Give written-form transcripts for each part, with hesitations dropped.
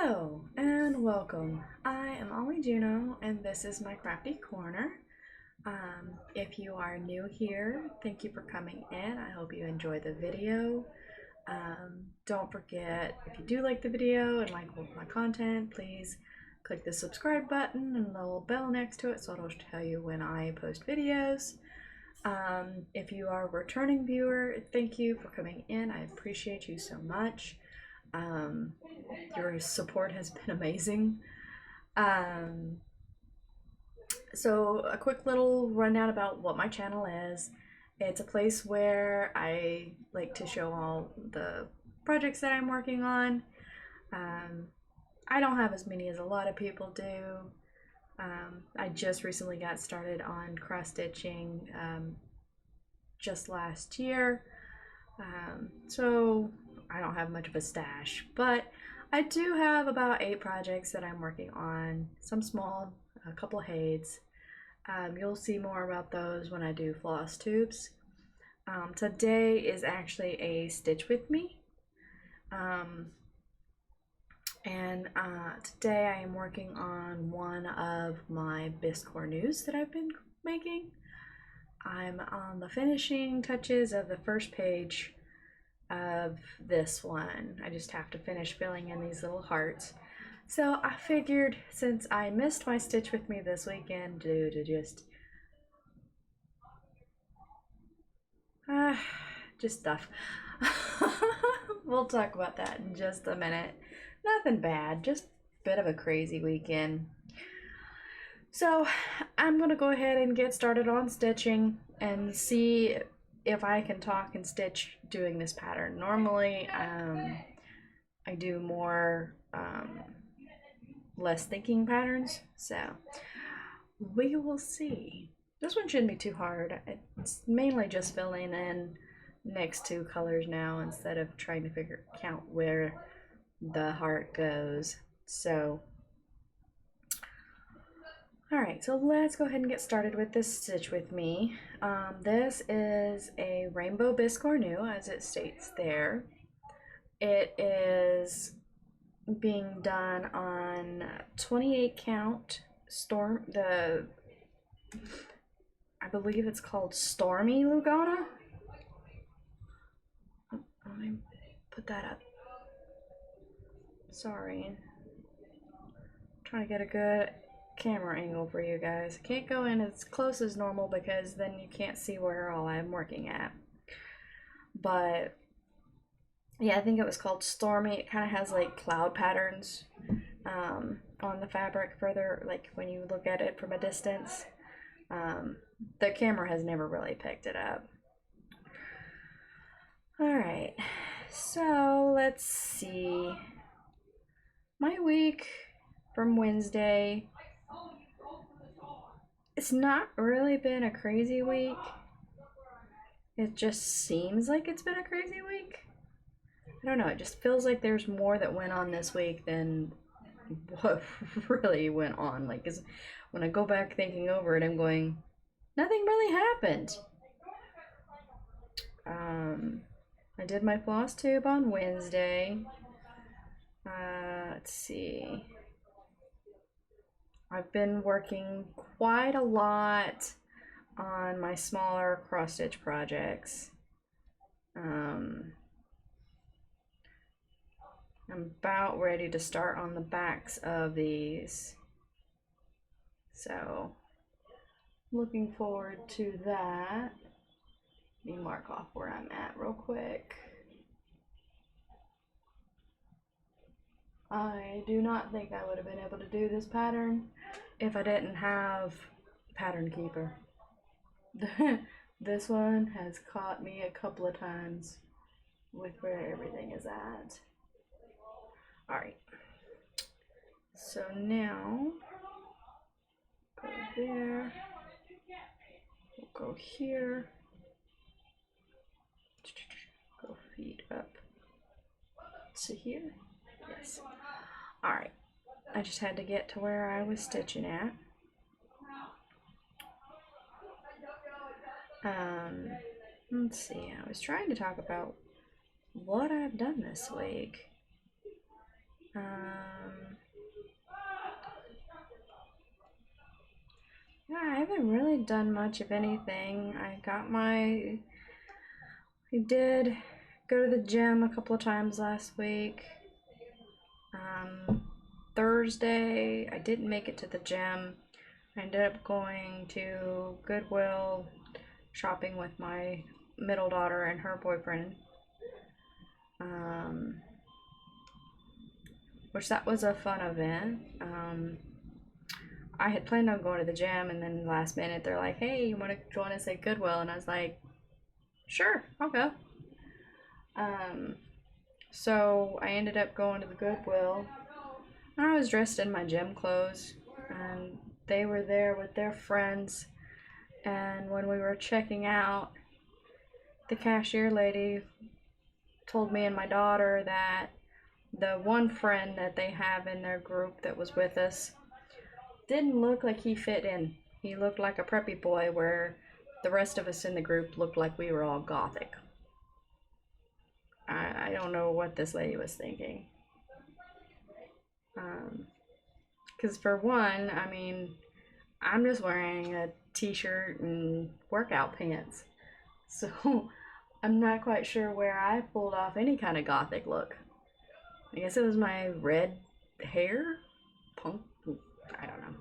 Hello and welcome. I am Ollie Juno and this is my crafty corner. If you are new here, thank you for coming in. I hope you enjoy the video. Don't forget, if you do like the video and like my content, please click the subscribe button and the little bell next to it so it'll tell you when I post videos. If you are a returning viewer, thank you for coming in. I appreciate you so much. Your support has been amazing. So a quick little rundown about what my channel is. It's a place where I like to show all the projects that I'm working on. I don't have as many as a lot of people do. I just recently got started on cross stitching just last year. So I don't have much of a stash, but I do have about 8 projects that I'm working on, some small, a couple of haids. You'll see more about those when I do floss tubes. Today is actually a stitch with me. Today I am working on one of my Biscornus that I've been making. I'm on the finishing touches of the first page of this one. I just have to finish filling in these little hearts. So I figured, since I missed my stitch with me this weekend due to just stuff. We'll talk about that in just a minute. Nothing bad, just a bit of a crazy weekend. So I'm gonna go ahead and get started on stitching and see if I can talk and stitch doing this pattern. Normally I do more less thinking patterns, so we will see. This one shouldn't be too hard. It's mainly just filling in next to colors now instead of trying to count where the heart goes. So alright, so let's go ahead and get started with this stitch with me. This is a Rainbow Biscornu, as it states there. It is being done on 28 count I believe it's called Stormy Lugana. Let me put that up. Sorry. I'm trying to get a good camera angle for you guys. I can't go in as close as normal because then you can't see where all I'm working at. But yeah, I think it was called Stormy. It kind of has like cloud patterns on the fabric further, like when you look at it from a distance. The camera has never really picked it up. Alright, so let's see. My week from Wednesday, it's not really been a crazy week. It just seems like it's been a crazy week. I don't know, it just feels like there's more that went on this week than what really went on. Like, when I go back thinking over it, I'm going, nothing really happened. I did my floss tube on Wednesday. Let's see. I've been working quite a lot on my smaller cross stitch projects. I'm about ready to start on the backs of these. So, looking forward to that. Let me mark off where I'm at real quick. I do not think I would have been able to do this pattern if I didn't have Pattern Keeper. This one has caught me a couple of times with where everything is at. Alright, so now go there, we'll go here, go feet up to here. Yes. Alright, I just had to get to where I was stitching at. Let's see, I was trying to talk about what I've done this week. Um, yeah, I haven't really done much of anything. I did go to the gym a couple of times last week. Thursday, I didn't make it to the gym. I ended up going to Goodwill shopping with my middle daughter and her boyfriend. Which that was a fun event. I had planned on going to the gym, and then last minute they're like, hey, you want to join us at Goodwill? And I was like, sure, I'll go. So I ended up going to the Goodwill. I was dressed in my gym clothes, and they were there with their friends. And when we were checking out, the cashier lady told me and my daughter that the one friend that they have in their group that was with us didn't look like he fit in. He looked like a preppy boy, where the rest of us in the group looked like we were all gothic. I don't know what this lady was thinking. Because for one, I mean, I'm just wearing a t-shirt and workout pants. So I'm not quite sure where I pulled off any kind of gothic look. I guess it was my red hair? Punk? I don't know.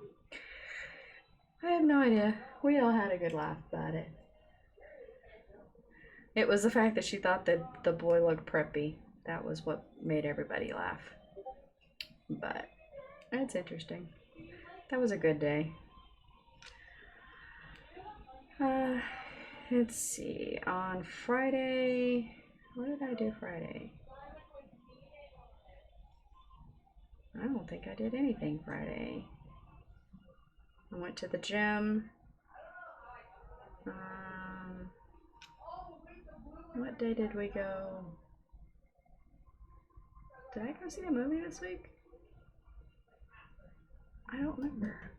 I have no idea. We all had a good laugh about it. It was the fact that she thought that the boy looked preppy. That was what made everybody laugh. But it's interesting. That was a good day. Let's see. On Friday, what did I do Friday? I don't think I did anything Friday. I went to the gym. What day did we go? Did I go see a movie this week? I don't remember.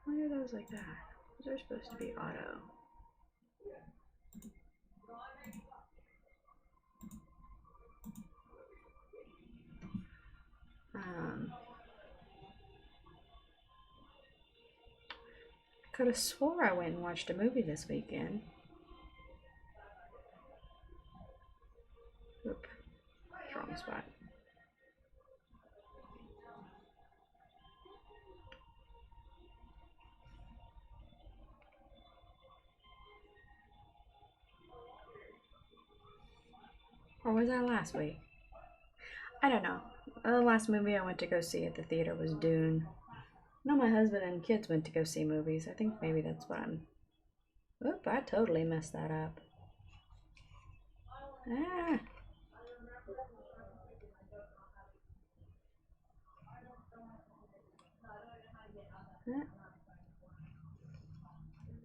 Why are those like that? Those are supposed to be auto. I could have swore I went and watched a movie this weekend. Oop, wrong spot. Or was that last week? I don't know. The last movie I went to go see at the theater was Dune. No, my husband and kids went to go see movies. I think maybe that's what I'm... Oop, I totally messed that up. Ah.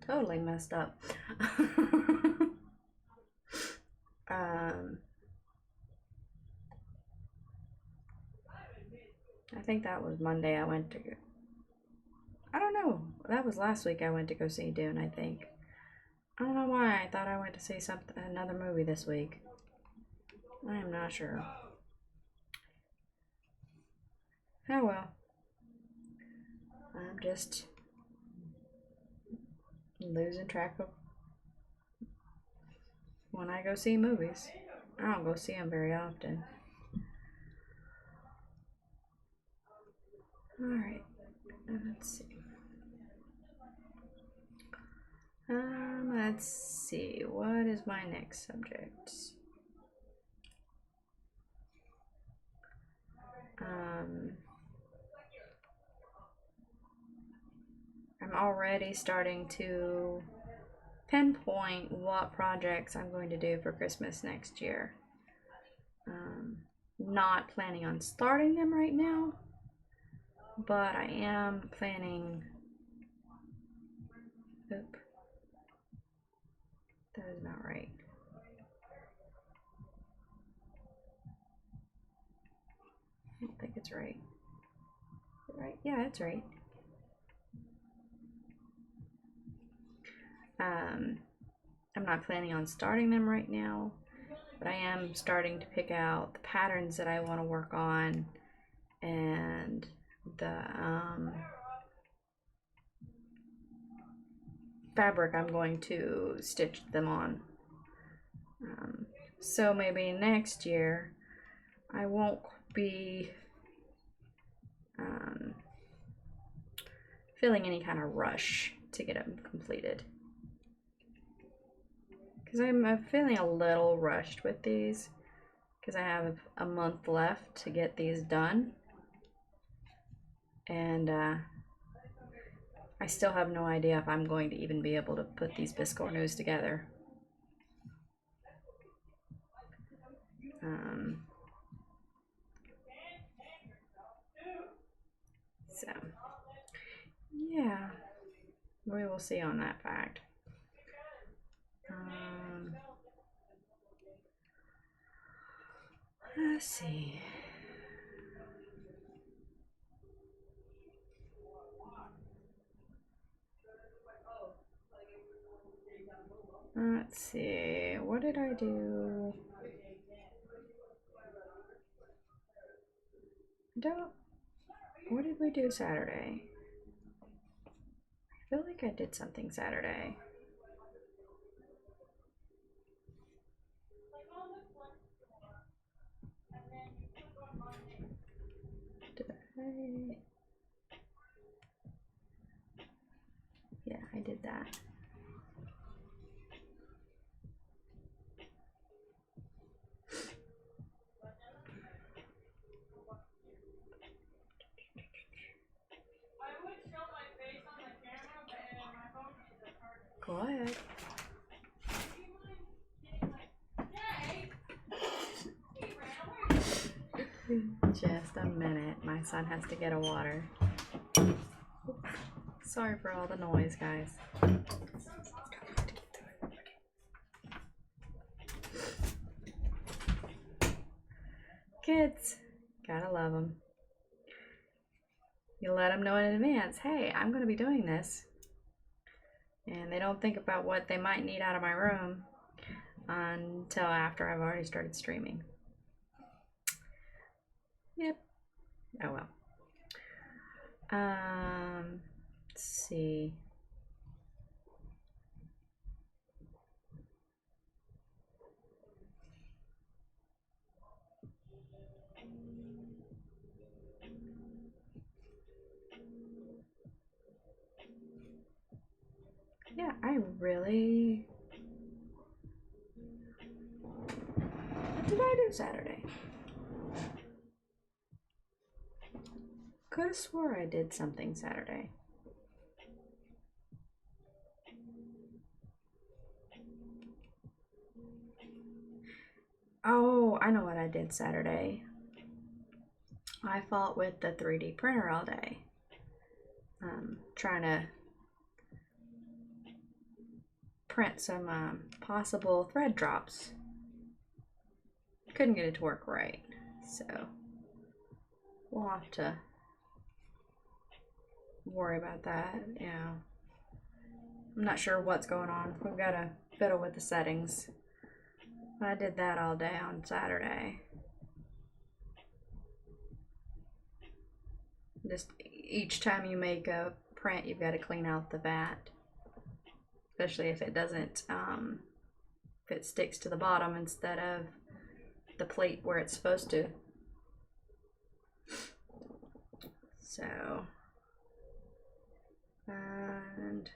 Totally messed up. I think that was Monday I went to go. I don't know. That was last week I went to go see Dune, I think. I don't know why I thought I went to see another movie this week. I am not sure. Oh well. I'm just losing track of when I go see movies. I don't go see them very often. Alright. Let's see. Let's see. What is my next subject? I'm already starting to pinpoint what projects I'm going to do for Christmas next year. Not planning on starting them right now, but I am planning. Oop. That is not right. I don't think it's right. Is it right? Yeah, it's right. I'm not planning on starting them right now, but I am starting to pick out the patterns that I want to work on and the fabric I'm going to stitch them on. So maybe next year I won't be feeling any kind of rush to get them completed, because I'm feeling a little rushed with these because I have a month left to get these done, and I still have no idea if I'm going to even be able to put these Biscornus together. So yeah, we will see on that fact. Let's see. Let's see, what did I do? What did we do Saturday? I feel like I did something Saturday. Did I? Yeah, I did that. Go ahead. Just a minute. My son has to get a water. Oops. Sorry for all the noise, guys. Kids, gotta love them. You let them know in advance, hey, I'm going to be doing this. And they don't think about what they might need out of my room until after I've already started streaming. Yep. Oh well. Let's see. Yeah, I really... What did I do Saturday? Could have swore I did something Saturday. Oh, I know what I did Saturday. I fought with the 3D printer all day. Trying to print some possible thread drops. Couldn't get it to work right, so we'll have to worry about that. Yeah, I'm not sure what's going on. We've got to fiddle with the settings. But I did that all day on Saturday. Just each time you make a print, you've got to clean out the vat, especially if it doesn't, if it sticks to the bottom instead of the plate where it's supposed to. So, and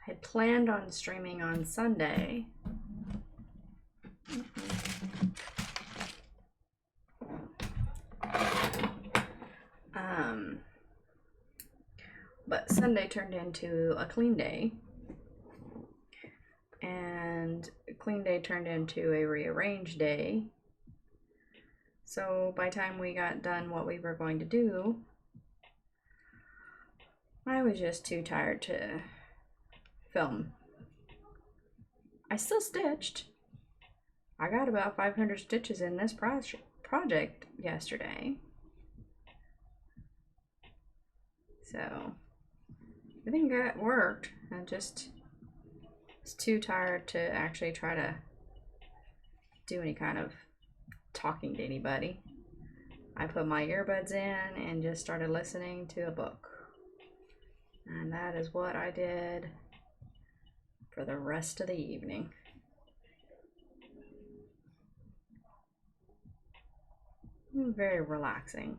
I had planned on streaming on Sunday. But Sunday turned into a clean day, and clean day turned into a rearrange day. So by the time we got done what we were going to do, I was just too tired to film. I still stitched. I got about 500 stitches in this project yesterday. So everything worked. I just was too tired to actually try to do any kind of talking to anybody. I put my earbuds in and just started listening to a book. And that is what I did for the rest of the evening. Very relaxing.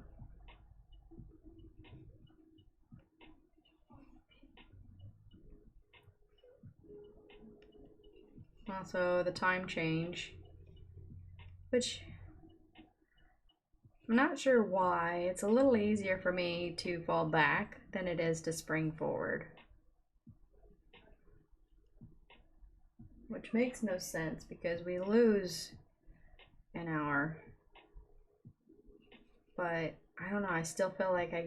Also, the time change, which I'm not sure why. It's a little easier for me to fall back than it is to spring forward. Which makes no sense because we lose an hour. But I don't know, I still feel like I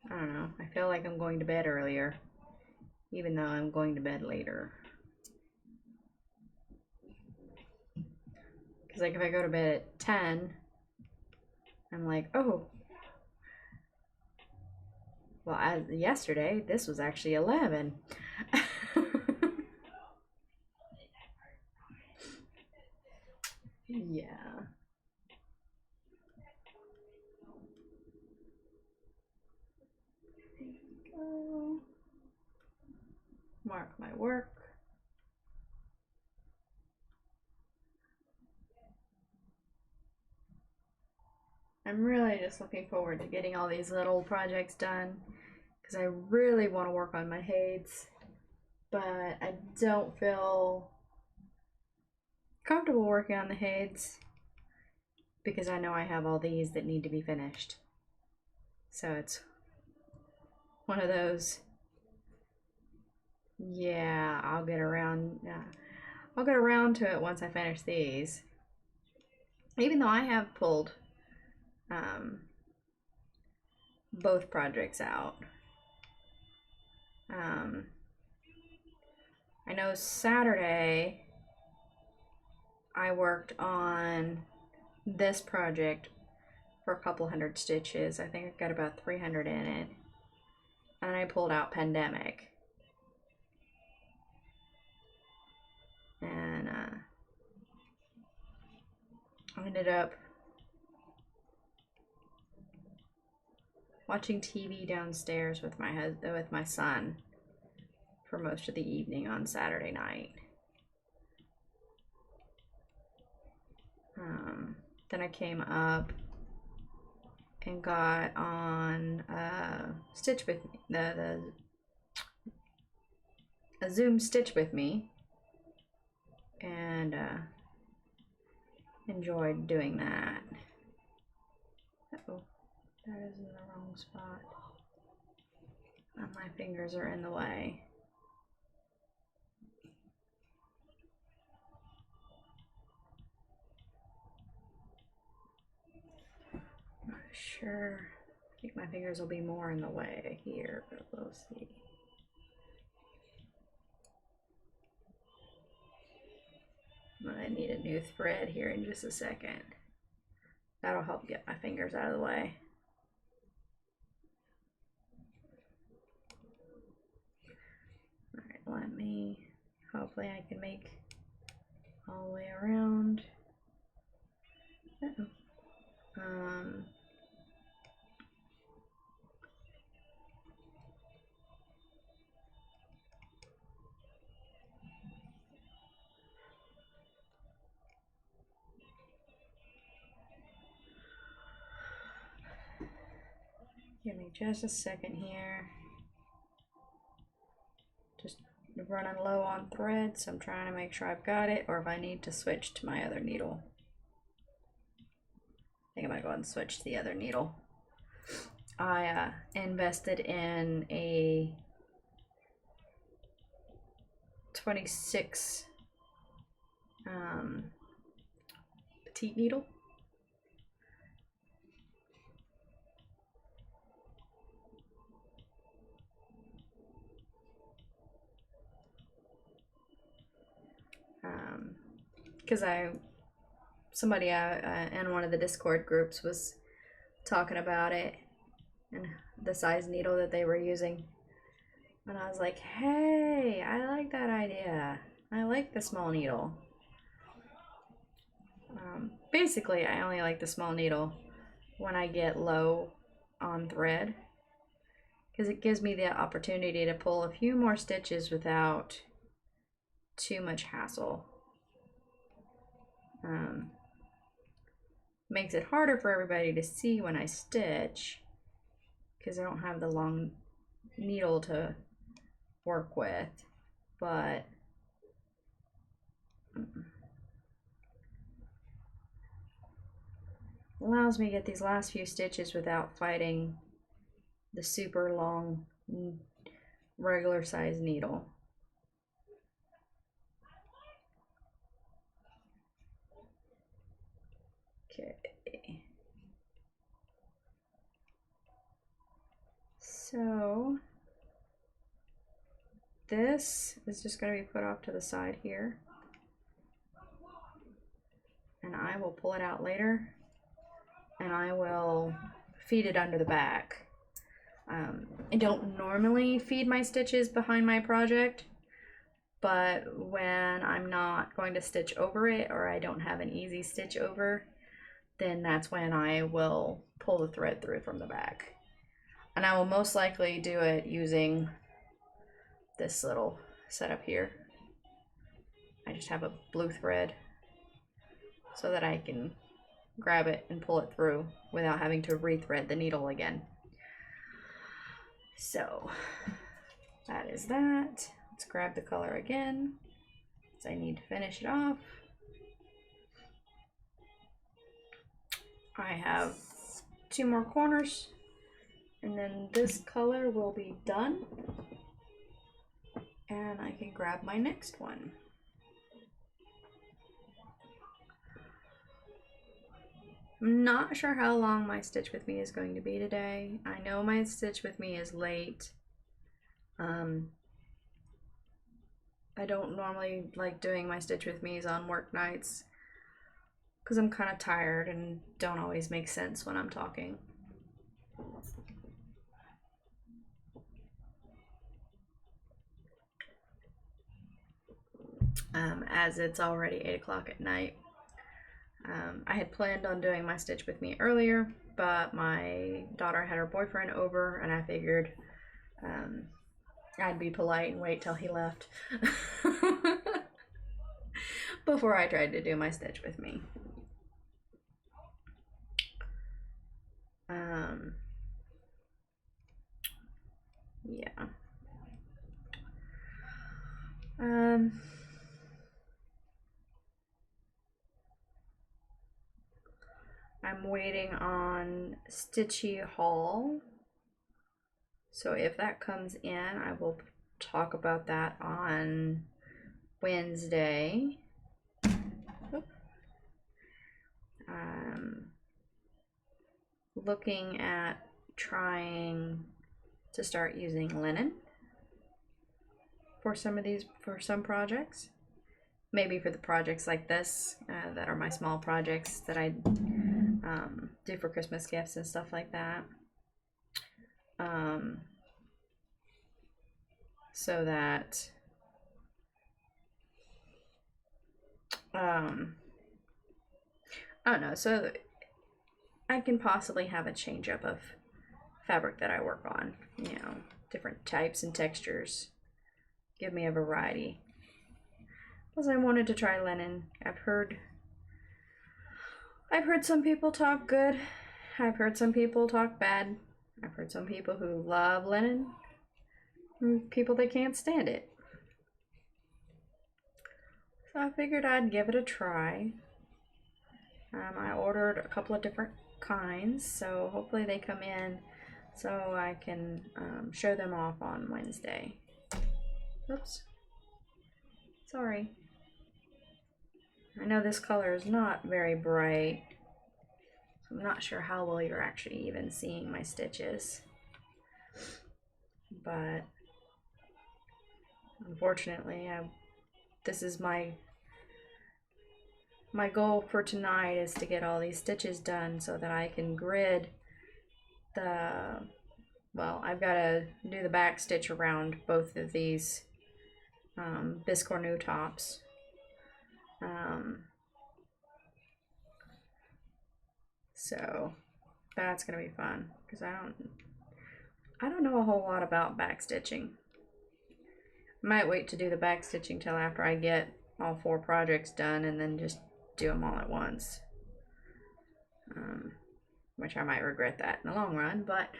don't know, I feel like I'm going to bed earlier, even though I'm going to bed later. Because like if I go to bed at 10, I'm like, oh, well, as yesterday, this was actually 11. Yeah. Go. Mark my work. I'm really just looking forward to getting all these little projects done because I really want to work on my heights, but I don't feel comfortable working on the heights because I know I have all these that need to be finished. So it's one of those, yeah, I'll get around to it once I finish these. Even though I have pulled both projects out. I know Saturday I worked on this project for a couple hundred stitches. I think I got about 300 in it. And I pulled out Pandemic. And I ended up watching TV downstairs with my son for most of the evening on Saturday night. Then I came up and got on Stitch with me, a Zoom Stitch with me, and enjoyed doing that. Uh-oh, that is in the wrong spot. My fingers are in the way. Not sure. I think my fingers will be more in the way here, but we'll see. I need a new thread here in just a second. That'll help get my fingers out of the way. Alright, let me, hopefully I can make all the way around. Uh-oh. Give me just a second here. Just running low on thread, so I'm trying to make sure I've got it, or if I need to switch to my other needle. I think I might go ahead and switch to the other needle. I invested in a 26 petite needle. Because somebody in one of the Discord groups was talking about it and the size needle that they were using, and I was like, hey, I like that idea. I like the small needle. Basically, I only like the small needle when I get low on thread, because it gives me the opportunity to pull a few more stitches without too much hassle. Makes it harder for everybody to see when I stitch because I don't have the long needle to work with, but allows me to get these last few stitches without fighting the super long regular size needle. Okay. So this is just going to be put off to the side here, and I will pull it out later and I will feed it under the back. I don't normally feed my stitches behind my project, but when I'm not going to stitch over it or I don't have an easy stitch over, then that's when I will pull the thread through from the back. And I will most likely do it using this little setup here. I just have a blue thread so that I can grab it and pull it through without having to rethread the needle again. So that is that. Let's grab the color again, because I need to finish it off. I have 2 more corners, and then this color will be done, and I can grab my next one. I'm not sure how long my stitch with me is going to be today. I know my stitch with me is late. I don't normally like doing my stitch with me's on work nights because I'm kind of tired and don't always make sense when I'm talking. As it's already 8 o'clock at night. I had planned on doing my stitch with me earlier, but my daughter had her boyfriend over, and I figured I'd be polite and wait till he left before I tried to do my stitch with me. Yeah. I'm waiting on Stitchy Haul. So if that comes in, I will talk about that on Wednesday. Looking at trying to start using linen for some projects. Maybe for the projects like this that are my small projects that I do for Christmas gifts and stuff like that. So that I don't know, so I can possibly have a change up of fabric that I work on, you know, different types and textures, give me a variety. Plus I wanted to try linen. I've heard some people talk good. I've heard some people talk bad. I've heard some people who love linen and people that can't stand it. So I figured I'd give it a try. I ordered a couple of different kinds, so hopefully they come in so I can show them off on Wednesday. Oops. Sorry. I know this color is not very bright, so I'm not sure how well you're actually even seeing my stitches. But unfortunately, this is my goal for tonight is to get all these stitches done so that I can grid the, well, I've got to do the back stitch around both of these Biscornu tops. So that's gonna be fun because I don't know a whole lot about backstitching. I might wait to do the backstitching till after I get all 4 projects done and then just do them all at once. Which I might regret that in the long run, but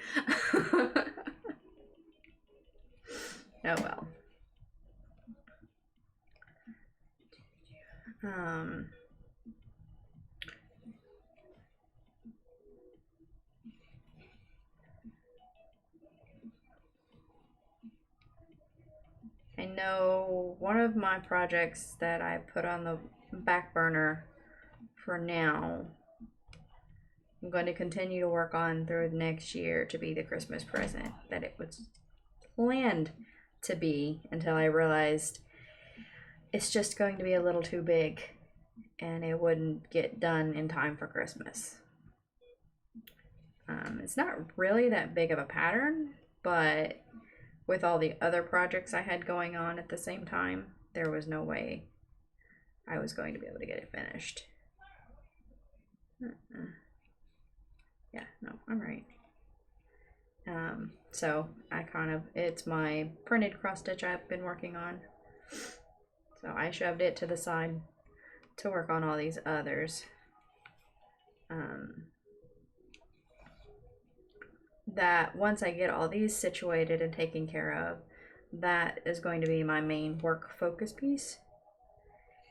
oh well. I know one of my projects that I put on the back burner for now, I'm going to continue to work on through the next year to be the Christmas present that it was planned to be until I realized it's just going to be a little too big and it wouldn't get done in time for Christmas. It's not really that big of a pattern, but with all the other projects I had going on at the same time, there was no way I was going to be able to get it finished. Yeah, no, I'm right. So it's my printed cross stitch I've been working on. So I shoved it to the side to work on all these others. That once I get all these situated and taken care of, that is going to be my main work focus piece.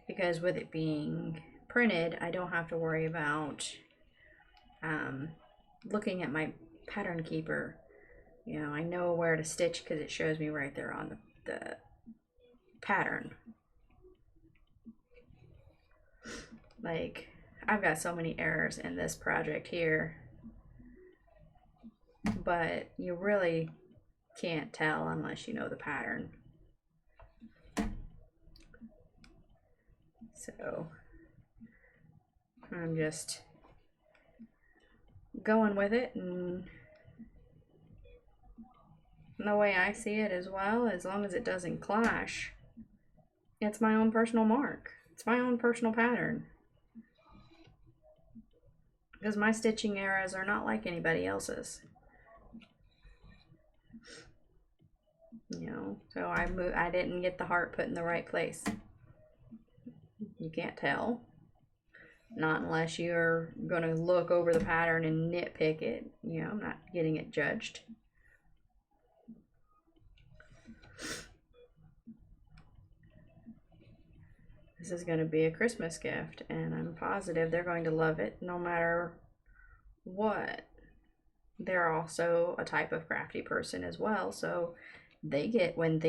Because with it being printed, I don't have to worry about looking at my pattern keeper. You know, I know where to stitch because it shows me right there on the pattern. Like, I've got so many errors in this project here, but you really can't tell unless you know the pattern. So I'm just going with it, and the way I see it as well, as long as it doesn't clash, it's my own personal mark. It's my own personal pattern. Because my stitching errors are not like anybody else's. You know, so I didn't get the heart put in the right place. You can't tell. Not unless you're going to look over the pattern and nitpick it. You know, I'm not getting it judged. This is going to be a Christmas gift, and I'm positive they're going to love it no matter what. They're also a type of crafty person as well, so they get when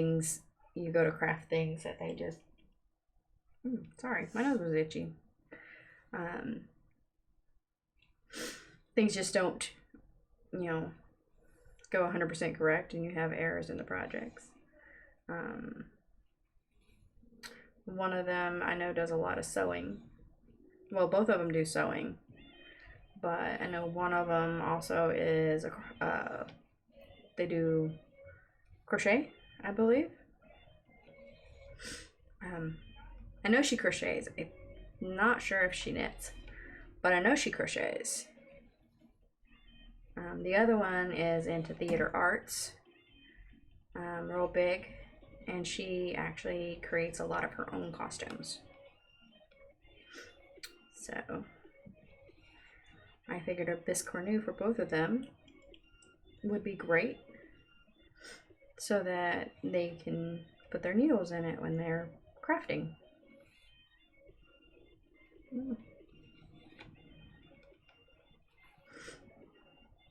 you go to craft things that they just, sorry, my nose was itchy. Things just don't, you know, go 100% correct, and you have errors in the projects. One of them I know does a lot of sewing. Well, both of them do sewing, but I know one of them also is they do crochet, I believe. I know she crochets. I'm not sure if she knits, but I know she crochets. The other one is into theater arts, real big, and she actually creates a lot of her own costumes. So I figured a Biscornu for both of them would be great, so that they can put their needles in it when they're crafting.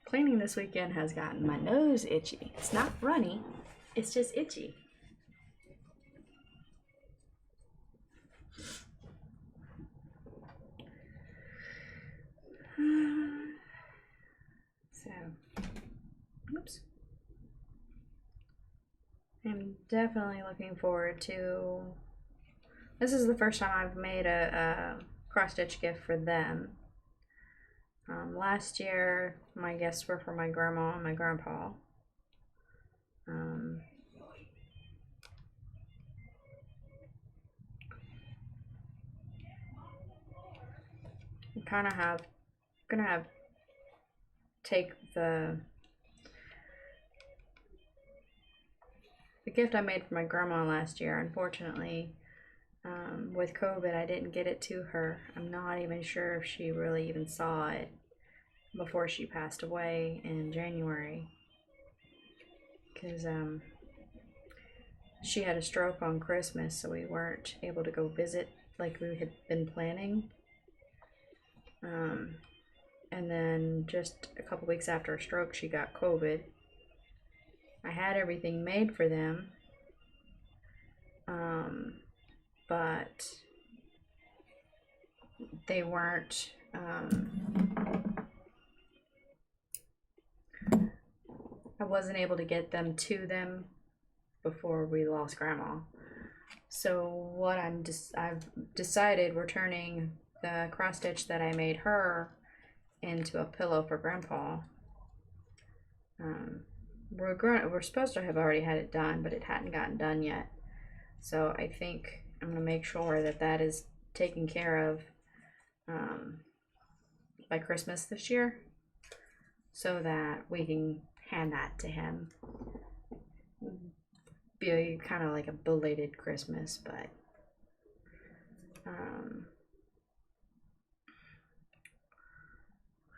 Cleaning this weekend has gotten my nose itchy. It's not runny, it's just itchy. So, oops. I'm definitely looking forward to, this is the first time I've made a cross-stitch gift for them. Last year, my gifts were for my grandma and my grandpa. I'm gonna have take the gift I made for my grandma last year. Unfortunately, with COVID, I didn't get it to her. I'm not even sure if she really even saw it before she passed away in January, because she had a stroke on Christmas, so we weren't able to go visit like we had been planning. And then just a couple weeks after her stroke, she got COVID. I had everything made for them, but they weren't, I wasn't able to get them to them before we lost Grandma. So what I've decided, we're turning the cross stitch that I made her into a pillow for Grandpa. We're supposed to have already had it done, but it hadn't gotten done yet. So I think I'm gonna make sure that that is taken care of by Christmas this year, so that we can hand that to him. Be kind of like a belated Christmas, but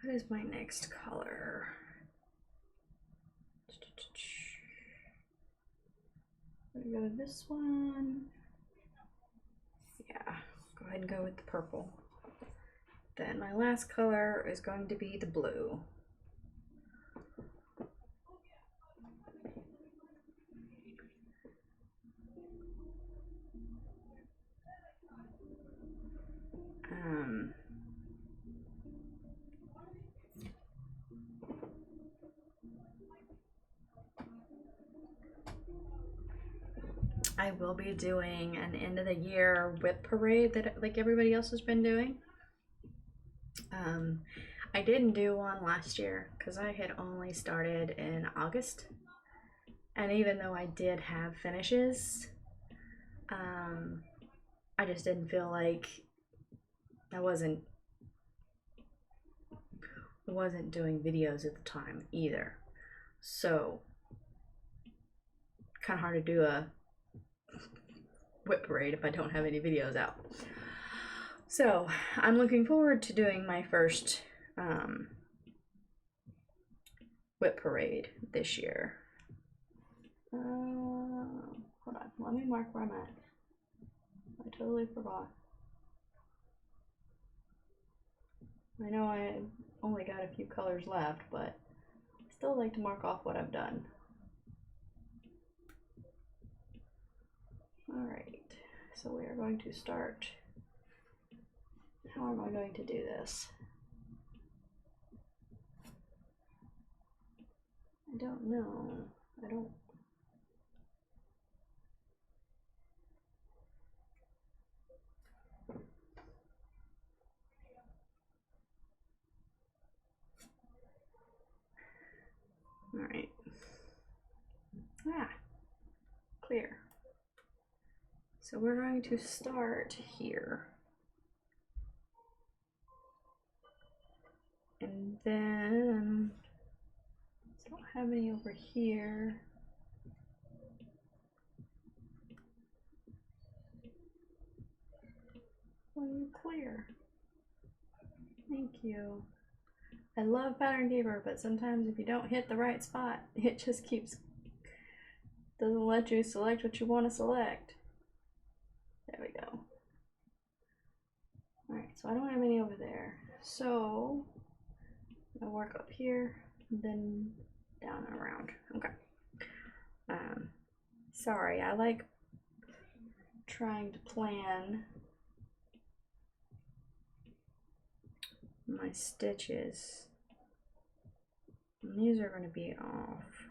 what is my next color? I'm gonna go with this one. Yeah, go ahead and go with the purple. Then my last color is going to be the blue. I will be doing an end of the year whip parade that like everybody else has been doing. I didn't do one last year because I had only started in August, and even though I did have finishes, I just didn't feel like I wasn't doing videos at the time either. So kind of hard to do a whip parade if I don't have any videos out. So I'm looking forward to doing my first whip parade this year. Hold on, let me mark where I'm at. I totally forgot. I know I only got a few colors left, but I still like to mark off what I've done. Alright, so we are going to start. How am I going to do this? I don't know. Alright. Clear. So we're going to start here. And then, I don't have any over here. Will you clear? Thank you. I love Pattern Keeper, but sometimes if you don't hit the right spot, it just doesn't let you select what you want to select. There we go. Alright, so I don't have any over there. So I'll work up here, then down and around. Okay. Sorry, I like trying to plan my stitches. And these are going to be off,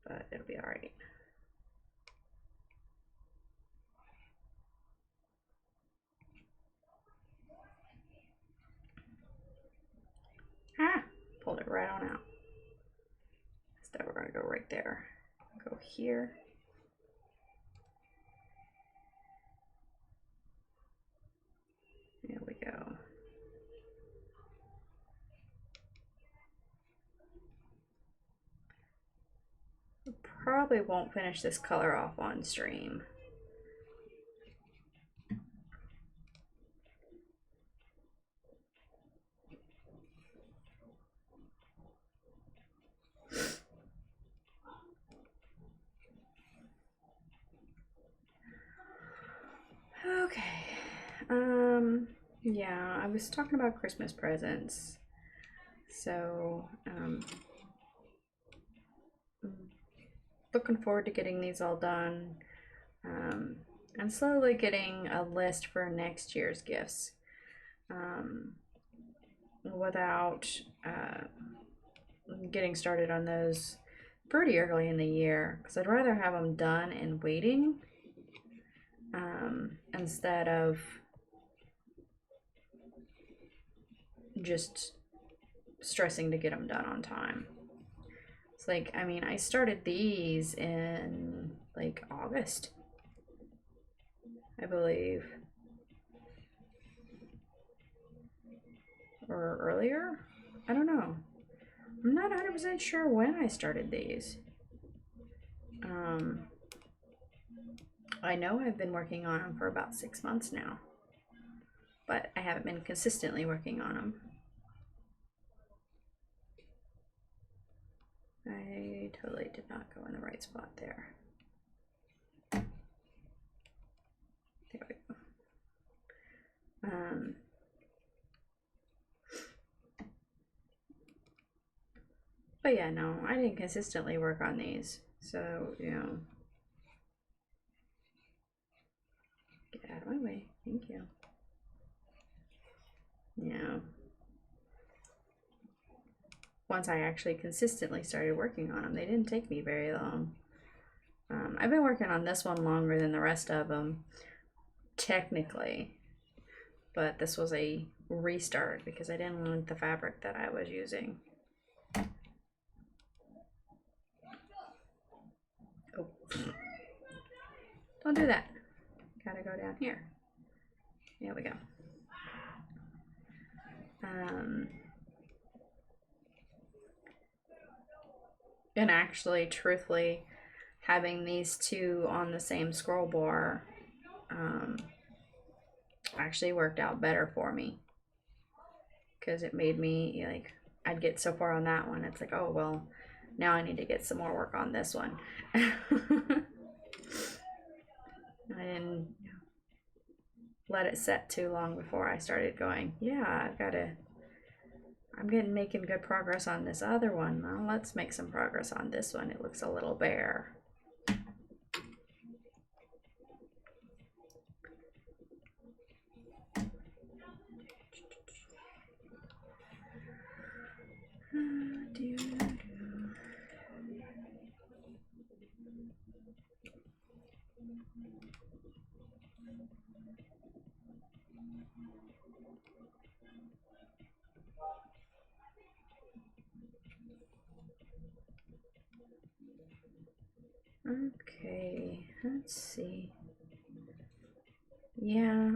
but it'll be alright. Pulled it right on out. Instead, we're going to go right there. Go here. There we go. probably won't finish this color off on stream. Okay. Yeah, I was talking about Christmas presents. So, looking forward to getting these all done. I'm slowly getting a list for next year's gifts. Without getting started on those pretty early in the year, because I'd rather have them done and waiting instead of just stressing to get them done on time. It's like, I mean, I started these in like August, I believe, or earlier. I don't know. I'm not 100% sure when I started these. I know I've been working on them for about 6 months now, but I haven't been consistently working on them. I totally did not go in the right spot there. There we go. But yeah, no, I didn't consistently work on these, so, you know. Get out of my way. Thank you. Yeah. Once I actually consistently started working on them, they didn't take me very long. I've been working on this one longer than the rest of them, technically. But this was a restart because I didn't like the fabric that I was using. Oh. Don't do that. Gotta go down here. There we go. And actually, truthfully, having these two on the same scroll bar actually worked out better for me, because it made me, like, I'd get so far on that one, it's like, oh well, now I need to get some more work on this one. I didn't let it set too long before I started going, yeah, I'm making good progress on this other one. Well, let's make some progress on this one. It looks a little bare. Okay, let's see. Yeah,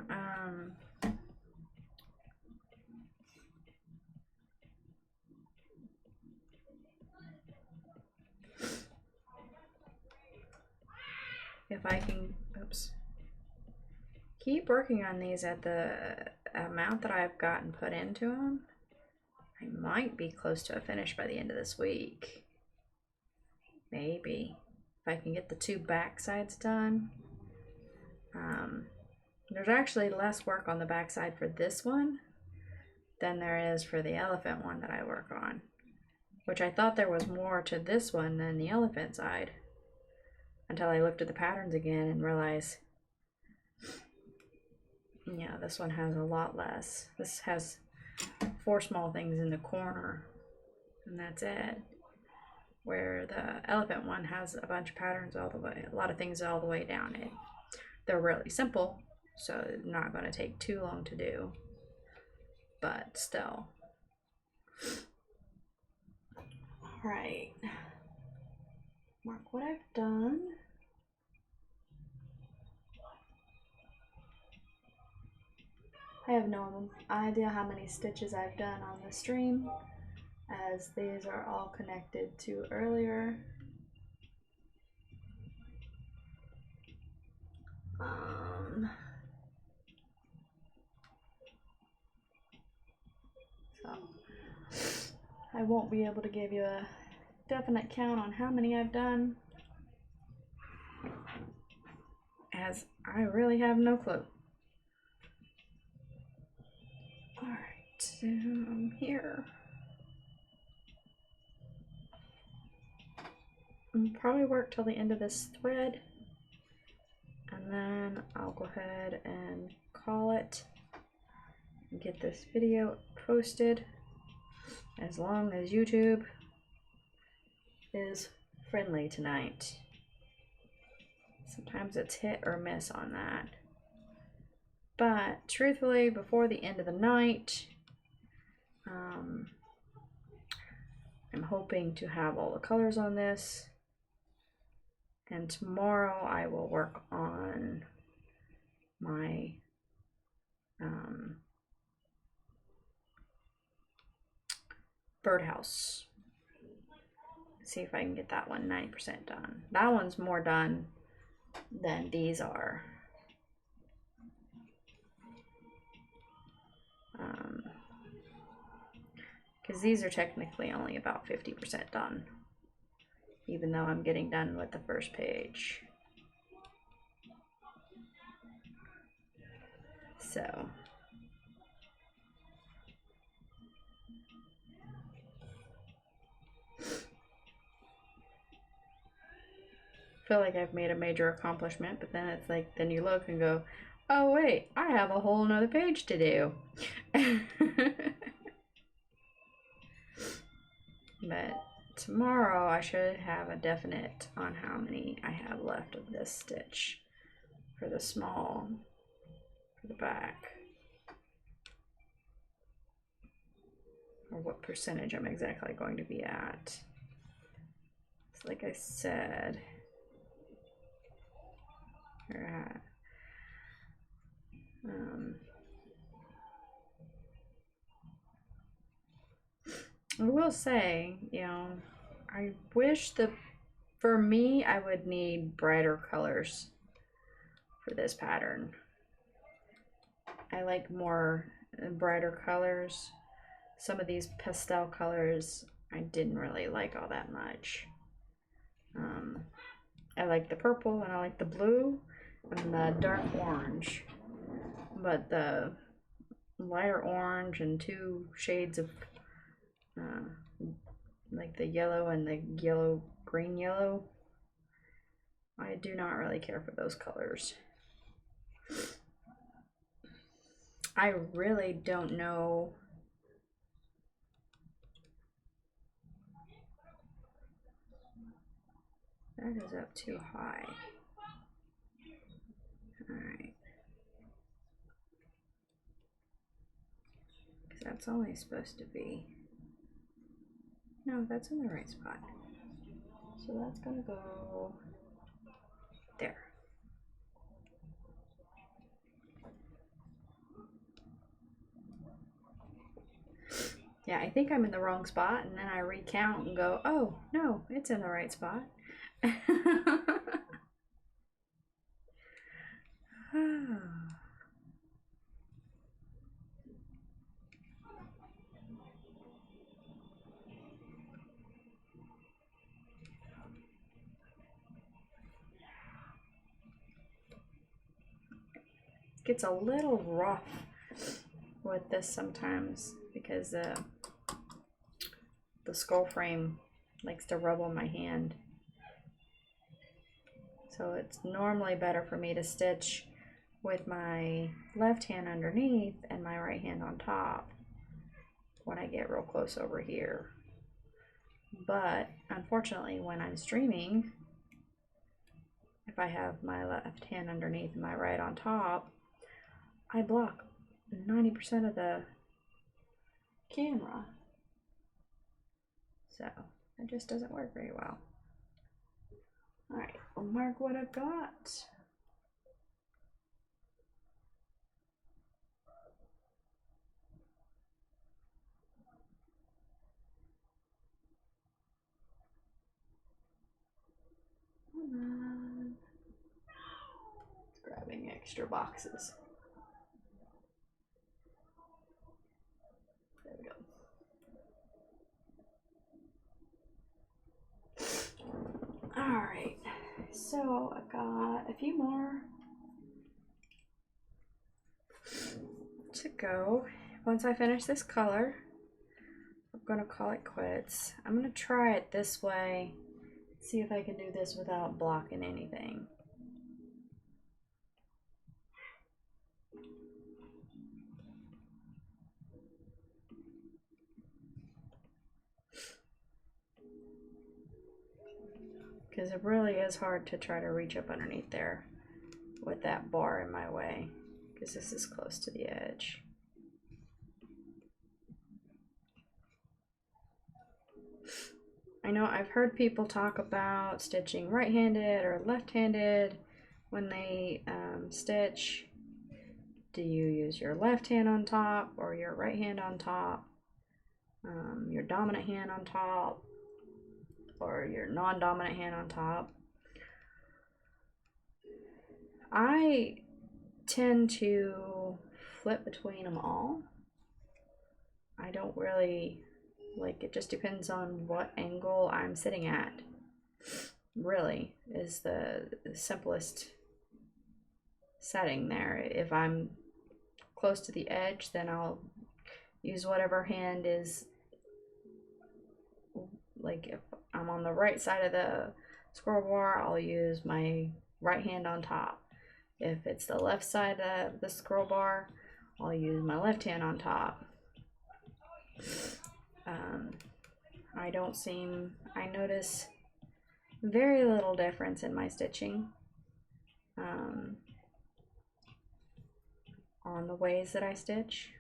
if I can, oops, keep working on these at the amount that I've gotten put into them, I might be close to a finish by the end of this week. Maybe. If I can get the two back sides done. There's actually less work on the back side for this one than there is for the elephant one that I work on. Which I thought there was more to this one than the elephant side, until I looked at the patterns again and realized, yeah, this one has a lot less. This has 4 small things in the corner, and that's it. Where the elephant one has a bunch of patterns all the way, a lot of things all the way down it. They're really simple, so it's not going to take too long to do, but still. Alright, mark what I've done. I have no idea how many stitches I've done on the stream, as these are all connected to earlier. So I won't be able to give you a definite count on how many I've done, as I really have no clue. Alright, here. I'll probably work till the end of this thread, and then I'll go ahead and call it and get this video posted, as long as YouTube is friendly tonight. Sometimes it's hit or miss on that. But truthfully, before the end of the night, I'm hoping to have all the colors on this. And tomorrow I will work on my birdhouse. See if I can get that one 90% done. That one's more done than these are. Because these are technically only about 50% done, even though I'm getting done with the first page. So I feel like I've made a major accomplishment, but then it's like, then you look and go, oh wait, I have a whole nother page to do. But tomorrow I should have a definite on how many I have left of this stitch for the small, for the back, or what percentage I'm exactly going to be at. So like I said, we're at I will say, you know, I wish for me, I would need brighter colors for this pattern. I like more brighter colors. Some of these pastel colors I didn't really like all that much. I like the purple and I like the blue and the dark orange, but the lighter orange and two shades of like the yellow and the yellow, green yellow, I do not really care for those colors. I really don't know that is up too high. Alright, because that's only supposed to be, no, that's in the right spot. So that's gonna go there. Yeah, I think I'm in the wrong spot, and then I recount and go, oh, no, it's in the right spot. Gets a little rough with this sometimes because the skull frame likes to rub on my hand. So it's normally better for me to stitch with my left hand underneath and my right hand on top when I get real close over here. But unfortunately, when I'm streaming, if I have my left hand underneath and my right on top, I block 90% of the camera. So it just doesn't work very well. Alright, I'll mark what I've got. Come on. Let's grab extra boxes. There we go. Alright, so I've got a few more to go. Once I finish this color, I'm gonna call it quits. I'm gonna try it this way, see if I can do this without blocking anything. Because it really is hard to try to reach up underneath there with that bar in my way, because this is close to the edge. I know I've heard people talk about stitching right-handed or left-handed when they stitch. Do you use your left hand on top or your right hand on top? Your dominant hand on top or your non-dominant hand on top? I tend to flip between them all. I don't really, like, it just depends on what angle I'm sitting at. Really is the simplest setting there. If I'm close to the edge, then I'll use whatever hand is, like if I'm on the right side of the scroll bar, I'll use my right hand on top. If it's the left side of the scroll bar, I'll use my left hand on top. I notice very little difference in my stitching on the ways that I stitch.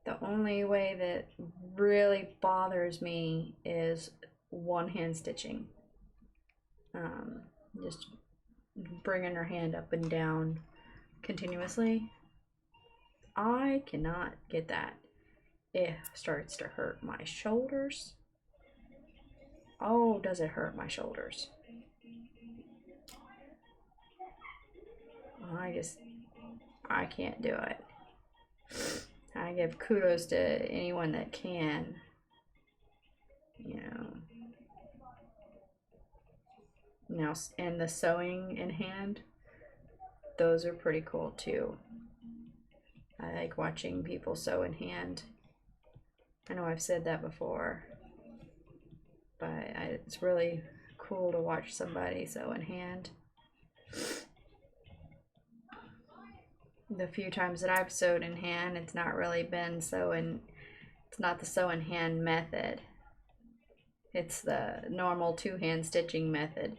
The only way that really bothers me is one hand stitching. Just bringing her hand up and down continuously. I cannot get that. It starts to hurt my shoulders. Oh, does it hurt my shoulders? I can't do it. I give kudos to anyone that can, you know. Now, and the sewing in hand, those are pretty cool too. I like watching people sew in hand. I know I've said that before, but it's really cool to watch somebody sew in hand. The few times that I've sewed in hand, it's not really been it's not the sew in hand method. It's the normal two-hand stitching method.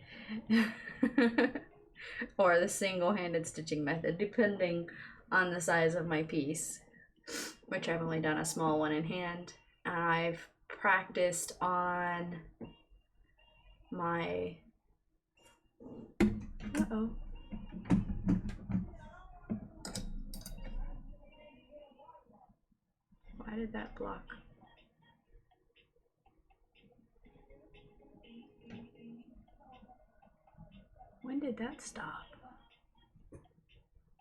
Or the single-handed stitching method, depending on the size of my piece, which I've only done a small one in hand. I've practiced on my why did that block? When did that stop?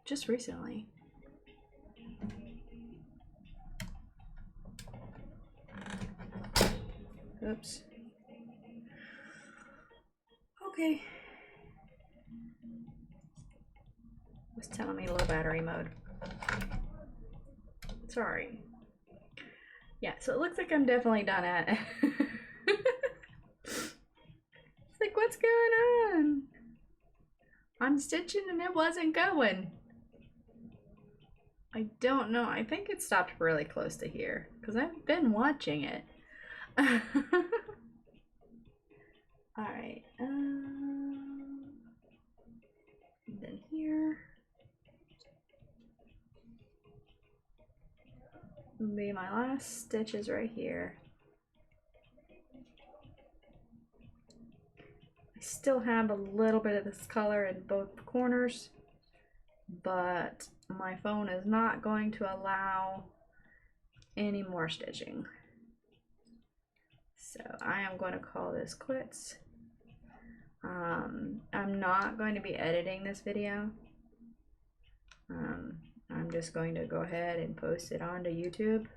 Just recently. Oops. Okay. It's telling me low battery mode. Sorry. Yeah, so it looks like I'm definitely done at it. It's like, what's going on? I'm stitching and it wasn't going. I don't know. I think it stopped really close to here because I've been watching it. Alright. Then here. Will be my last stitches right here. I still have a little bit of this color in both corners, but my phone is not going to allow any more stitching. So I am going to call this quits. I'm not going to be editing this video. I'm just going to go ahead and post it onto YouTube.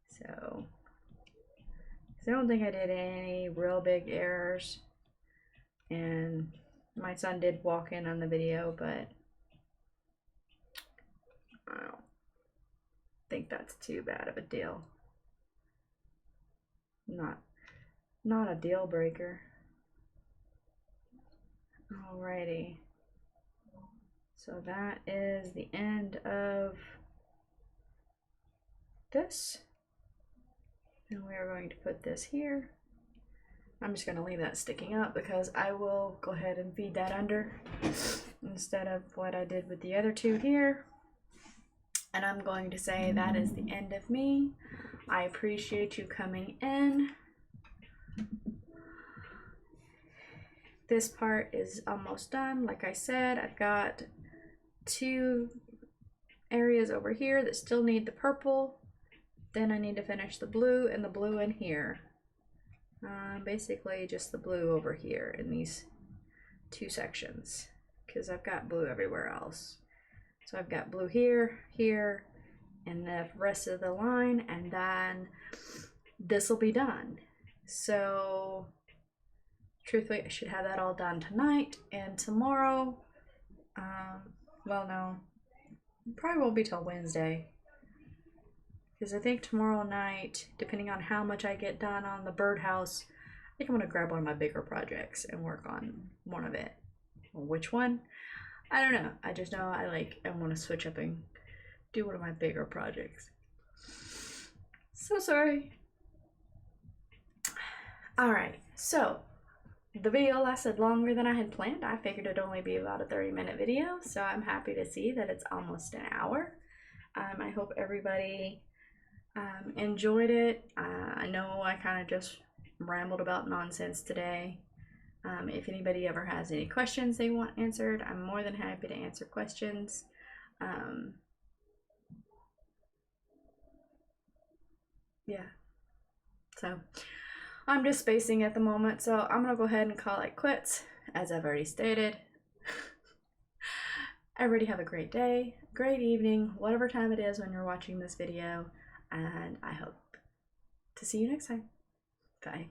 So I don't think I did any real big errors, and my son did walk in on the video, but I don't think that's too bad of a deal. Not a deal breaker. Alrighty. So that is the end of this. And we are going to put this here. I'm just going to leave that sticking up because I will go ahead and feed that under instead of what I did with the other two here. And I'm going to say that is the end of me. I appreciate you coming in. This part is almost done. Like I said, I've got 2 areas over here that still need the purple. Then I need to finish the blue and the blue in here. Basically just the blue over here in these 2 sections, because I've got blue everywhere else. So I've got blue here, here, and the rest of the line, and then this will be done. So truthfully, I should have that all done tonight, and tomorrow, well, no, probably won't be till Wednesday, because I think tomorrow night, depending on how much I get done on the birdhouse, I think I'm going to grab one of my bigger projects and work on one of it. Well, which one? I don't know. I just know I want to switch up and do one of my bigger projects. So sorry. Alright, so the video lasted longer than I had planned. I figured it'd only be about a 30-minute video, so I'm happy to see that it's almost an hour. I hope everybody enjoyed it. I know I kind of just rambled about nonsense today. If anybody ever has any questions they want answered, I'm more than happy to answer questions. Yeah, so I'm just spacing at the moment, so I'm gonna go ahead and call it quits, as I've already stated. Everybody have a great day, great evening, whatever time it is when you're watching this video, and I hope to see you next time. Bye.